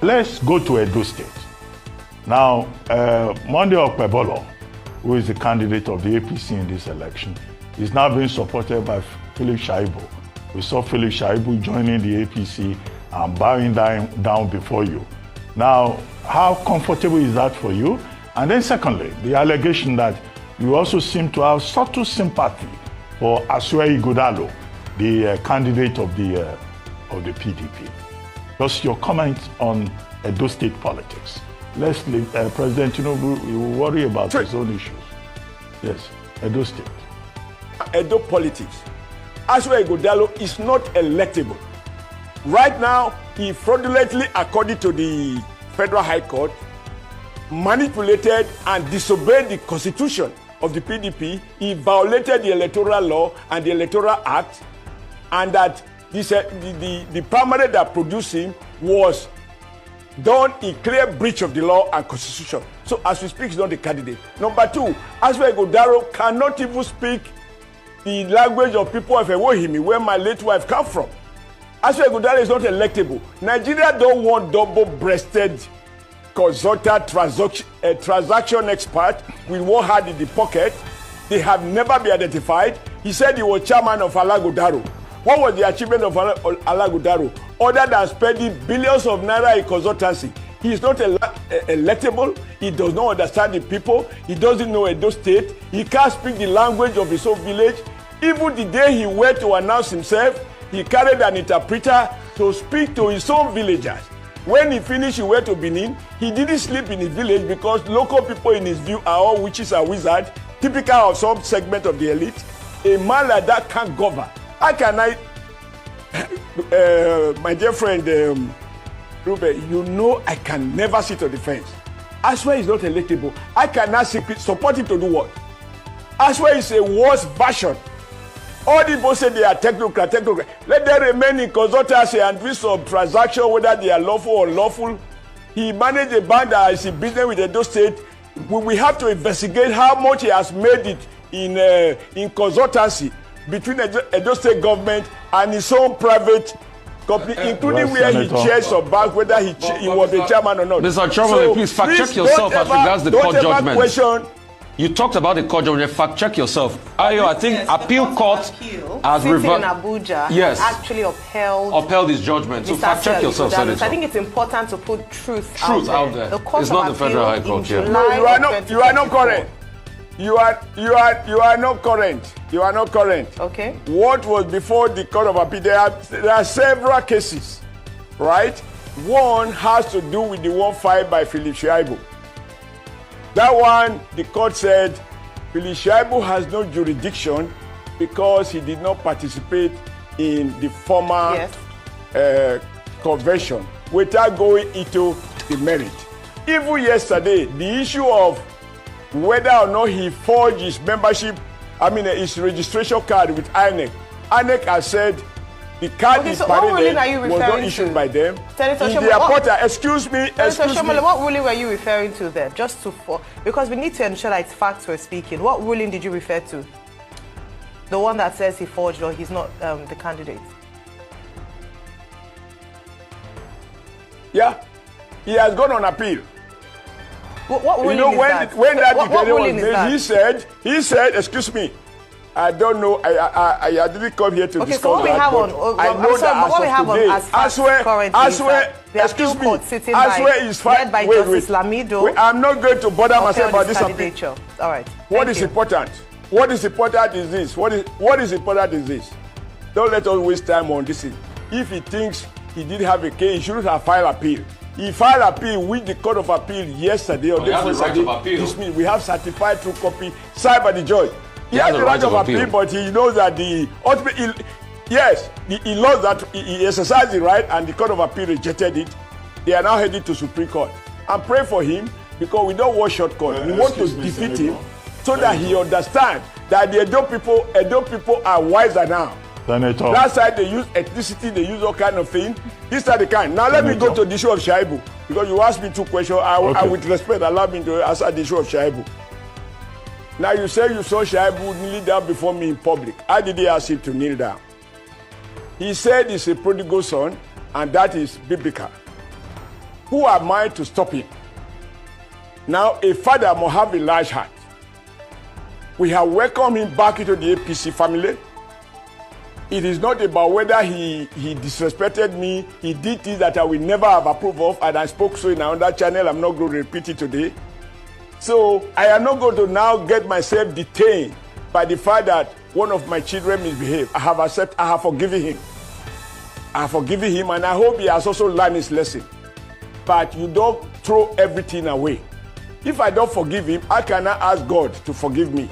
Let's go to Edo State. Now, Monday Okpebholo, who is the candidate of the APC in this election, is now being supported by Philip Shaibu. We saw Philip Shaibu joining the APC and bowing down before you. Now, how comfortable is that for you? And then secondly, the allegation that you also seem to have subtle sympathy for Oshiomhole, the candidate of the PDP. Just your comment on Edo State politics. Let's leave President Tinubu, you will worry about his own issues. Yes, Edo State. Edo politics. Oshiomhole is not electable. Right now, he fraudulently, according to the Federal High Court, manipulated and disobeyed the constitution of the PDP. He violated the electoral law and the electoral act, and that the primary that produced him was done in clear breach of the law and constitution. So as we speak, he's not a candidate. Number two, Oshiomhole cannot even speak the language of people of Ewohimi, where my late wife come from. Oshiomhole is not electable. Nigeria don't want double-breasted consultant transaction expert with one hand in the pocket. They have never been identified. He said he was chairman of Alagodaro. What was the achievement of Alagodaro other than spending billions of naira in consultancy? He is not electable. He does not understand the people. He doesn't know Edo State. He can't speak the language of his own village. Even the day he went to announce himself, he carried an interpreter to speak to his own villagers. When he finished, he went to Benin. He didn't sleep in his village because local people in his view are all witches and wizards, typical of some segment of the elite. A man like that can't govern. How can I, my dear friend Ruben, you know I can never sit on the fence. Oshiomhole is not electable. I cannot support him to do what? Oshiomhole is a worse version. All the people say they are technocrat. Let them remain in consultancy and do some transaction, whether they are lawful or unlawful. He managed a bank that is in business with Edo State. We have to investigate how much he has made it in consultancy between Edo State government and his own private company, including where he chairs some bank, whether he was the chairman or not. Mr. Chairman, please fact check yourself as regards the court judgment. You talked about the court judgment. Fact check yourself. I think appeal court has reversed. in Abuja yes, actually upheld his judgment. So fact check yourself, Senator. I think it's important to put truth out there. The court it's not the Federal High Court here. No, you are not correct. You are not current. You are not current. Okay. What was before the Court of Appeal? There are several cases, right? One has to do with the one filed by Philip Shaibu. That one, the court said, Philip Shaibu has no jurisdiction because he did not participate in the former convention without going into the merit. Even yesterday, the issue of whether or not he forged his his registration card with INEC. INEC has said the card is paraded was not issued by them. Senator in their portal. Excuse me. What ruling were you referring to there? Because we need to ensure that it's facts we're speaking. What ruling did you refer to? The one that says he forged or he's not the candidate? Yeah, he has gone on appeal. What ruling when that declaration was made, he said, excuse me, I don't know. I didn't come here to discuss what we that. have on, I know that what we have on as Oshiomhole, excuse me, Oshiomhole is fine. By Justice Lamido. I'm not going to bother myself about this appeal. All right. What is important? What is important is this. What is important is this. Don't let us waste time on this. If he thinks he did have a case, he shouldn't have filed appeal. He filed appeal with the Court of Appeal yesterday or yesterday. We have certified true copy signed by the judge. He has the right of appeal, but he knows that the ultimate, he knows that he exercised the right and the Court of Appeal rejected it. They are now headed to Supreme Court. I'm praying for him because we don't want shortcuts. We want to defeat him so that he understands that the Edo people are wiser now. Senator. Last side they use ethnicity, they use all kind of thing. This are the kind. Now let me go to the issue of Shaibu because you asked me two questions. I with respect allow me to answer the issue of Shaibu. Now you say you saw Shaibu kneel down before me in public. How did he ask him to kneel down? He said he's a prodigal son, and that is biblical. Who am I to stop him? Now, a father must have a large heart. We have welcomed him back into the APC family. It is not about whether he disrespected me. He did things that I will never have approved of, and I spoke so in another channel. I'm not going to repeat it today. So I am not going to now get myself detained by the fact that one of my children misbehaved. I have forgiven him. I have forgiven him, and I hope he has also learned his lesson. But you don't throw everything away. If I don't forgive him, how can I ask God to forgive me?